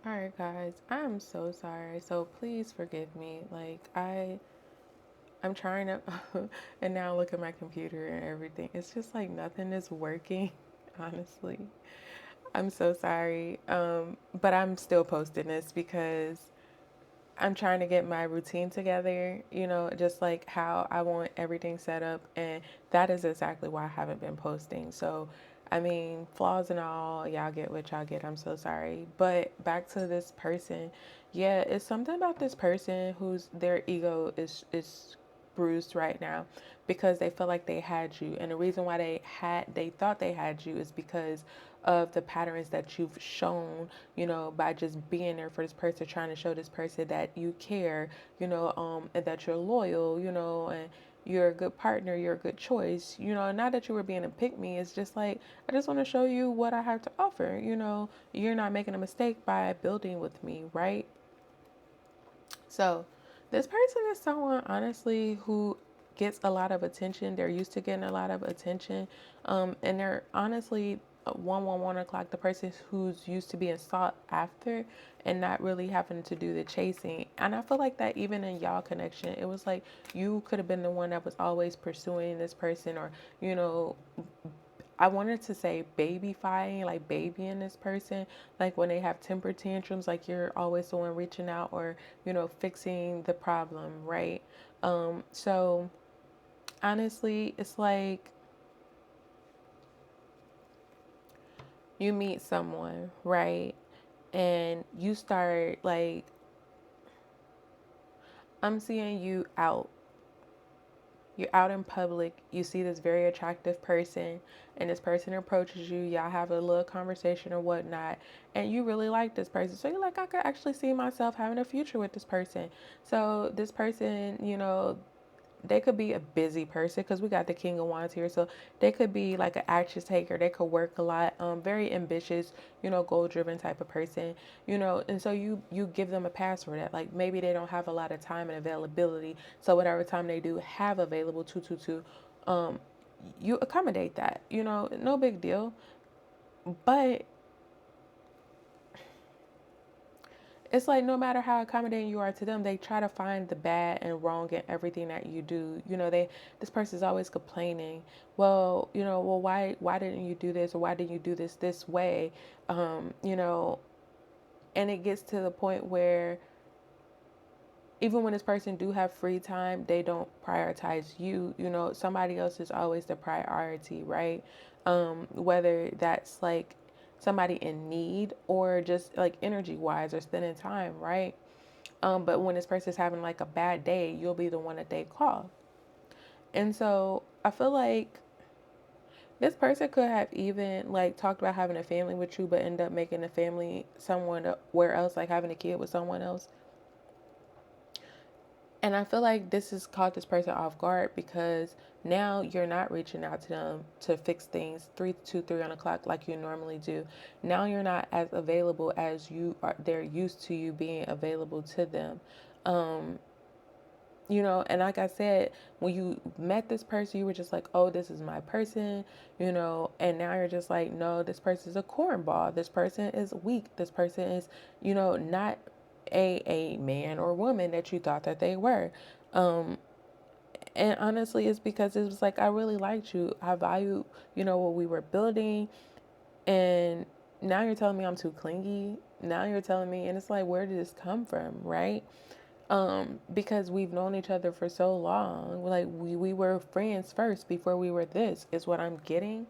All right, guys, I'm so sorry. So please forgive me. Like I'm trying to and now look at my computer and everything. It's just like nothing is working, honestly. I'm so sorry. But I'm still posting this because I'm trying to get my routine together, just like how I want everything set up. And that is exactly why I haven't been posting. So, I mean, flaws and all, y'all get what y'all get. I'm so sorry. But back to this person. Yeah, it's something about this person whose their ego is bruised right now because they feel like they had you. And the reason why they thought they had you is because of the patterns that you've shown, by just being there for this person, trying to show this person that you care, and that you're loyal, and you're a good partner, you're a good choice, not that you were being a pick me. It's just like, I just want to show you what I have to offer, you're not making a mistake by building with me, right? So, this person is someone, honestly, who gets a lot of attention. They're used to getting a lot of attention. And they're honestly 1 o'clock, the person who's used to being sought after and not really having to do the chasing. And I feel like that even in y'all connection, it was like you could have been the one that was always pursuing this person, or, I wanted to say babyifying, like babying this person, like when they have temper tantrums, like you're always the one reaching out or, fixing the problem, right? So honestly, it's like you meet someone, right? And you start like, I'm seeing you out. You're out in public, you see this very attractive person, and this person approaches you. Y'all have a little conversation or whatnot, and you really like this person. So you're like, I could actually see myself having a future with this person. So this person, they could be a busy person because we got the King of Wands here. So they could be like an action taker. They could work a lot, very ambitious, goal driven type of person, and so you give them a pass for that. Like maybe they don't have a lot of time and availability. So whatever time they do have available, um, you accommodate that, no big deal. But it's like no matter how accommodating you are to them, they try to find the bad and wrong in everything that you do. This person is always complaining. Well, why didn't you do this, or why didn't you do this way? And it gets to the point where even when this person do have free time, they don't prioritize you. Somebody else is always the priority, right? Whether that's like somebody in need or just like energy wise or spending time, right? But when this person's having like a bad day, you'll be the one that they call. And so I feel like this person could have even like talked about having a family with you, but end up making a family someone where else, like having a kid with someone else. And I feel like this has caught this person off guard because now you're not reaching out to them to fix things 3 o'clock like you normally do. Now you're not as available as you are. They're used to you being available to them. Um, and like I said, when you met this person, you were just like, oh, this is my person, and now you're just like, no, this person is a cornball. This person is weak. This person is, not a man or woman that you thought that they were. Um, and honestly, it's because it was like, I really liked you. I value, what we were building. And now you're telling me I'm too clingy. Now you're telling me, and it's like, where did this come from, right? Because we've known each other for so long. Like we were friends first before we were this, is what I'm getting.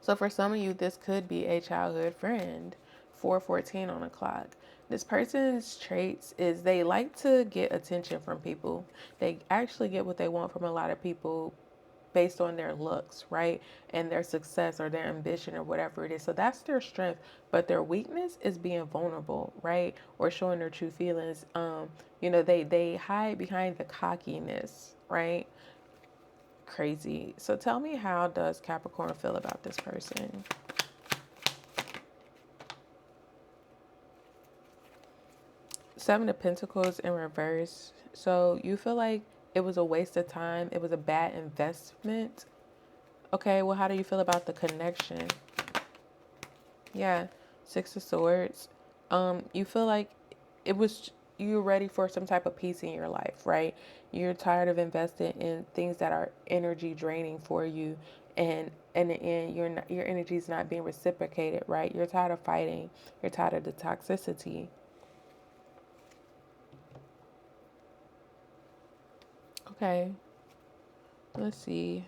So for some of you, this could be a childhood friend. 4:14 on the clock. This person's traits is they like to get attention from people. They actually get what they want from a lot of people based on their looks, right? And their success or their ambition or whatever it is. So that's their strength. But their weakness is being vulnerable, right? Or showing their true feelings. They hide behind the cockiness, right? Crazy. So tell me, how does Capricorn feel about this person? Seven of Pentacles in reverse. So you feel like it was a waste of time. It was a bad investment. Okay, well, how do you feel about the connection? Yeah, Six of Swords. You feel like it was you're ready for some type of peace in your life, right? You're tired of investing in things that are energy draining for you, and in the end, your energy is not being reciprocated, right? You're tired of fighting. You're tired of the toxicity. Okay, let's see.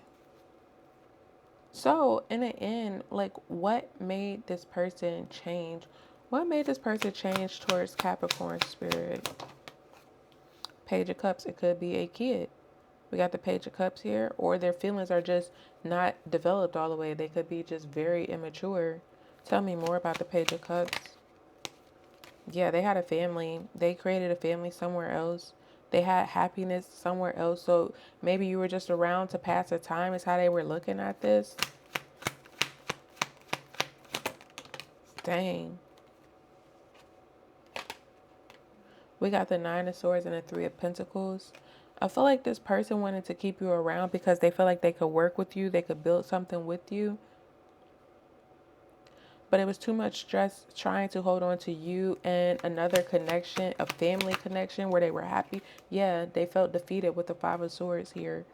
So, in the end, like, what made this person change? What made this person change towards Capricorn spirit? Page of Cups, it could be a kid. We got the Page of Cups here, or their feelings are just not developed all the way. They could be just very immature. Tell me more about the Page of Cups. Yeah, they had a family. They created a family somewhere else. They had happiness somewhere else. So maybe you were just around to pass the time, is how they were looking at this. Dang. We got the Nine of Swords and the Three of Pentacles. I feel like this person wanted to keep you around because they feel like they could work with you. They could build something with you. But it was too much stress trying to hold on to you and another connection, a family connection where they were happy. Yeah, they felt defeated with the Five of Swords here.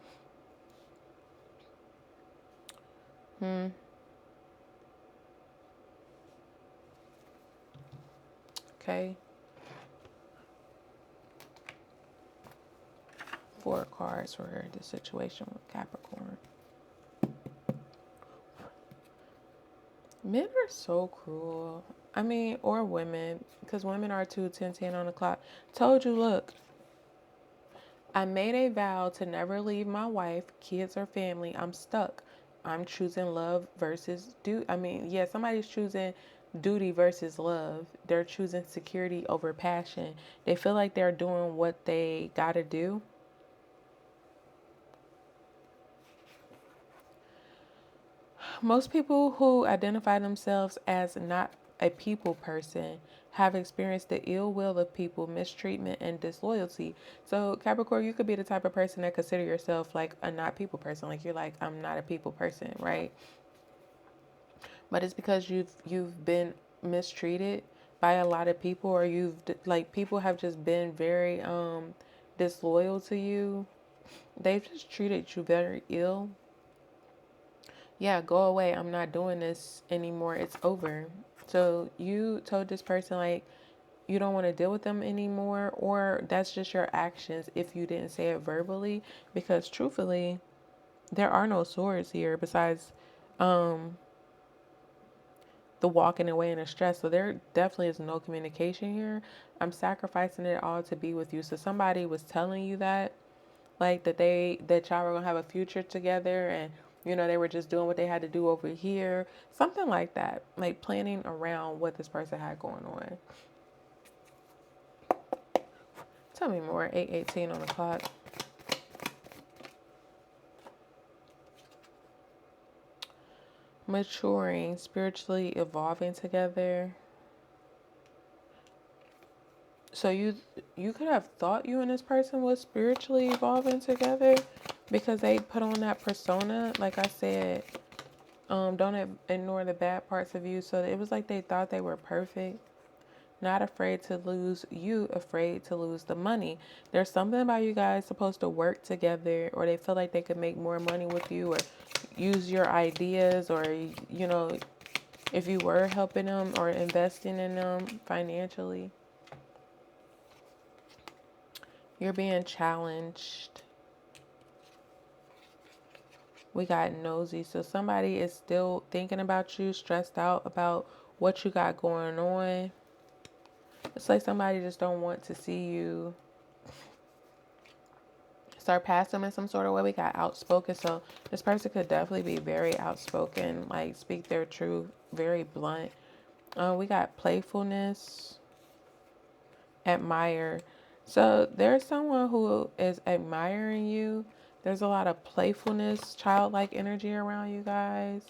Okay. 4 cards for the situation with Capricorn. Men are so cruel. I mean, or women, because women are too, 10, 10 on the clock. Told you, look, I made a vow to never leave my wife, kids, or family. I'm stuck. I'm choosing love versus duty. I mean, yeah, somebody's choosing duty versus love. They're choosing security over passion. They feel like they're doing what they gotta do. Most people who identify themselves as not a people person have experienced the ill will of people, mistreatment, and disloyalty. So, Capricorn, you could be the type of person that consider yourself like a not people person. Like, you're like, I'm not a people person, right? But it's because you've been mistreated by a lot of people, or you've like people have just been very disloyal to you. They've just treated you very ill. Yeah, go away. I'm not doing this anymore. It's over. So you told this person like you don't want to deal with them anymore, or that's just your actions if you didn't say it verbally, because truthfully, there are no swords here besides the walking away and the stress. So there definitely is no communication here. I'm sacrificing it all to be with you. So somebody was telling you that, like that y'all were gonna have a future together, and they were just doing what they had to do over here, something like that, like planning around what this person had going on. Tell me more. 8:18 on the clock. Maturing, spiritually evolving together. So you could have thought you and this person was spiritually evolving together because they put on that persona. Like I said, don't ignore the bad parts of you. So it was like they thought they were perfect. Not afraid to lose you, afraid to lose the money. There's something about you guys supposed to work together, or they feel like they could make more money with you, or use your ideas, or if you were helping them or investing in them financially. You're being challenged. We got nosy. So somebody is still thinking about you, stressed out about what you got going on. It's like somebody just don't want to see you surpass them in some sort of way. We got outspoken. So this person could definitely be very outspoken, like speak their truth, very blunt. We got playfulness, admire. So there's someone who is admiring you. There's a lot of playfulness, childlike energy around you guys.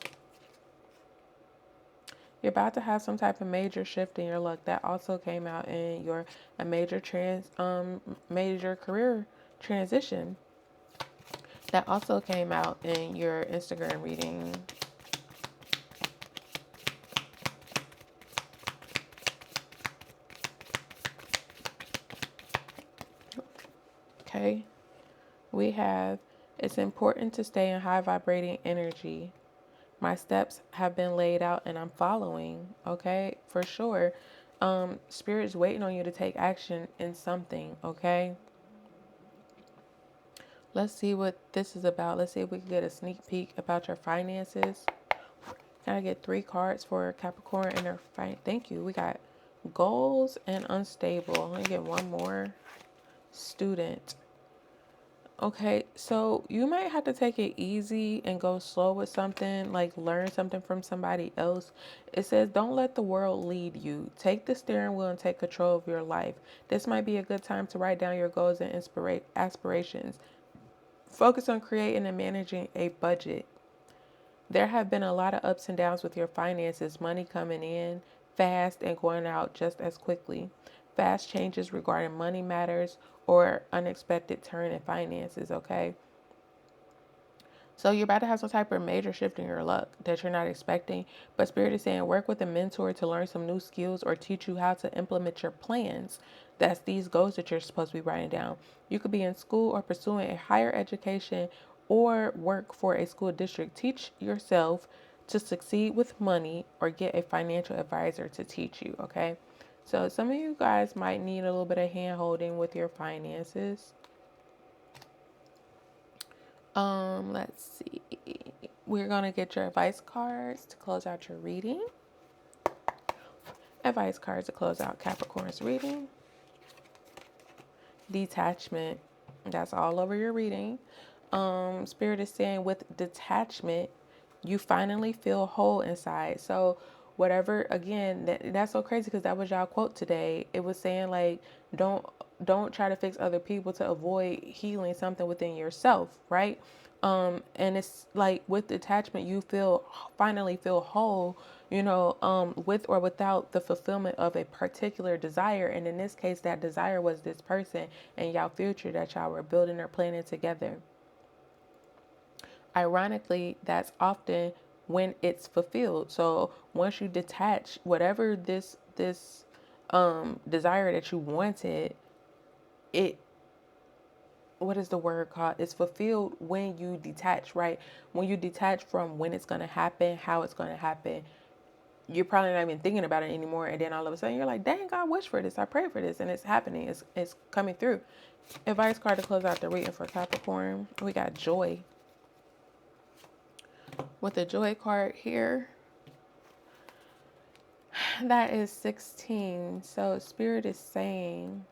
You're about to have some type of major shift in your luck. That also came out in your a major career transition. That also came out in your Instagram reading. Okay. We have, it's important to stay in high vibrating energy. My steps have been laid out and I'm following. Okay, for sure. Spirit's waiting on you to take action in something. Okay. Let's see what this is about. Let's see if we can get a sneak peek about your finances. Can I get 3 cards for Capricorn and their fight? Thank you. We got goals and unstable. Let me get one more. Student. Okay, so you might have to take it easy and go slow with something, like learn something from somebody else. It says, don't let the world lead you. Take the steering wheel and take control of your life. This might be a good time to write down your goals and aspirations. Focus on creating and managing a budget. There have been a lot of ups and downs with your finances, money coming in fast and going out just as quickly. Fast changes regarding money matters or unexpected turn in finances, okay? So you're about to have some type of major shift in your luck that you're not expecting. But Spirit is saying work with a mentor to learn some new skills or teach you how to implement your plans. That's these goals that you're supposed to be writing down. You could be in school or pursuing a higher education or work for a school district. Teach yourself to succeed with money or get a financial advisor to teach you, okay? So some of you guys might need a little bit of hand holding with your finances. Let's see. We're gonna get your advice cards to close out your reading. Advice cards to close out Capricorn's reading. Detachment. That's all over your reading. Spirit is saying with detachment, you finally feel whole inside. So whatever, again, that's so crazy because that was y'all quote today. It was saying like, don't don't try to fix other people to avoid healing something within yourself, right? And it's like with detachment, you finally feel whole, with or without the fulfillment of a particular desire. And in this case, that desire was this person and y'all future that y'all were building or planning together. Ironically, that's often when it's fulfilled. So once you detach whatever this desire that you wanted, it what is the word called? It's fulfilled when you detach, right? When you detach from when it's gonna happen, how it's gonna happen. You're probably not even thinking about it anymore, and then all of a sudden you're like, dang, God wished for this. I prayed for this, and it's happening. It's coming through. Advice card to close out the reading for Capricorn. We got joy. With the joy card here, that is 16. So Spirit is saying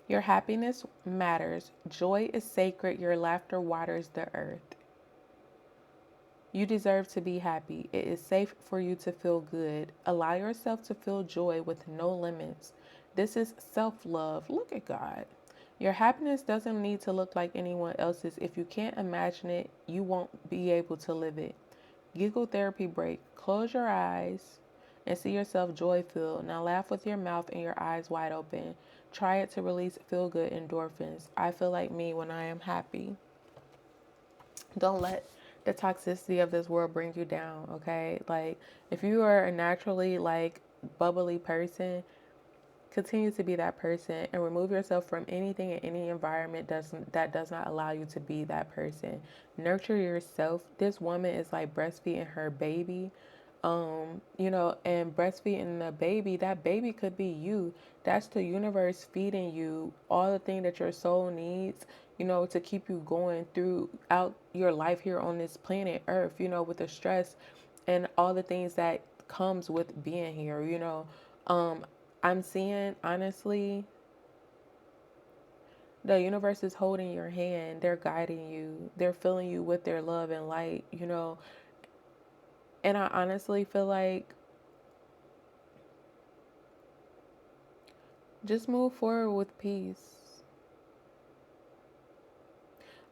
your happiness matters. Joy is sacred. Your laughter waters the earth. You deserve to be happy. It is safe for you to feel good. Allow yourself to feel joy with no limits. This is self-love. Look at God. Your happiness doesn't need to look like anyone else's. If you can't imagine it, you won't be able to live it. Giggle therapy break. Close your eyes and see yourself joy-filled. Now laugh with your mouth and your eyes wide open. Try it to release feel-good endorphins. I feel like me when I am happy. Don't let the toxicity of this world bring you down, okay? Like, if you are a naturally, like, bubbly person, continue to be that person and remove yourself from anything in any environment that does not allow you to be that person. Nurture yourself. This woman is like breastfeeding her baby. And breastfeeding the baby, that baby could be you. That's the universe feeding you all the thing that your soul needs, to keep you going throughout your life here on this planet Earth, with the stress and all the things that comes with being here, I'm seeing, honestly, the universe is holding your hand. They're guiding you. They're filling you with their love and light, And I honestly feel like just move forward with peace.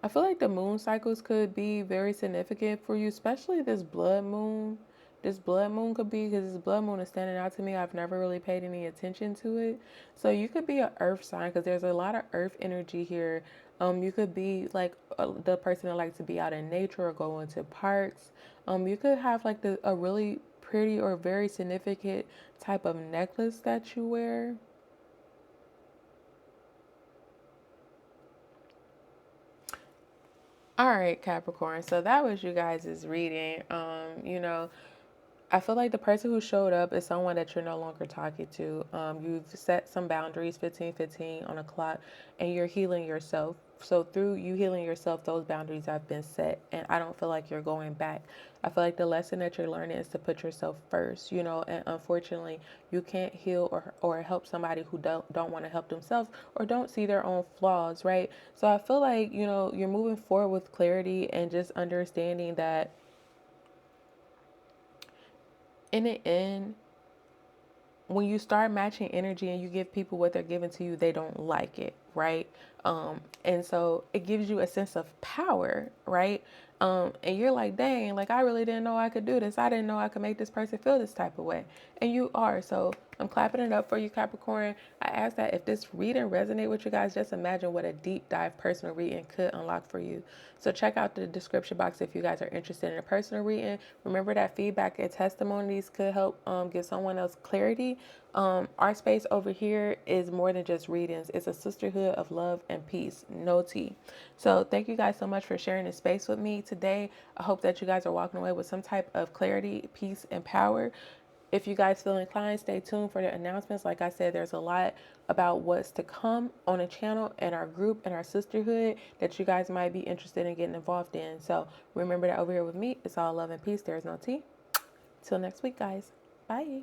I feel like the moon cycles could be very significant for you, especially this blood moon. This blood moon could be, because this blood moon is standing out to me. I've never really paid any attention to it. So you could be an earth sign because there's a lot of earth energy here. You could be like the person that likes to be out in nature or go into parks. You could have like a really pretty or very significant type of necklace that you wear. All right, Capricorn. So that was you guys' reading. You know, I feel like the person who showed up is someone that you're no longer talking to. You've set some boundaries, 15:15 on a clock, and you're healing yourself. So through you healing yourself, those boundaries have been set, and I don't feel like you're going back. I feel like the lesson that you're learning is to put yourself first, you know, and unfortunately, you can't heal or help somebody who don't want to help themselves or don't see their own flaws, right? So I feel like, you know, you're moving forward with clarity and just understanding that in the end, when you start matching energy and you give people what they're giving to you, they don't like it, right? And so it gives you a sense of power, right? And you're like, dang, like I really didn't know I could do this. I didn't know I could make this person feel this type of way. And you are. So I'm clapping it up for you, Capricorn. I ask that if this reading resonate with you guys, just imagine what a deep dive personal reading could unlock for you. So check out the description box if you guys are interested in a personal reading. Remember that feedback and testimonies could help give someone else clarity. Our space over here is more than just readings. It's a sisterhood of love and peace. No tea. So thank you guys so much for sharing this space with me today. I hope that you guys are walking away with some type of clarity, peace, and power. If you guys feel inclined, stay tuned for the announcements. Like I said, there's a lot about what's to come on the channel and our group and our sisterhood that you guys might be interested in getting involved in. So remember that over here with me, it's all love and peace. There's no tea. Till next week, guys. Bye.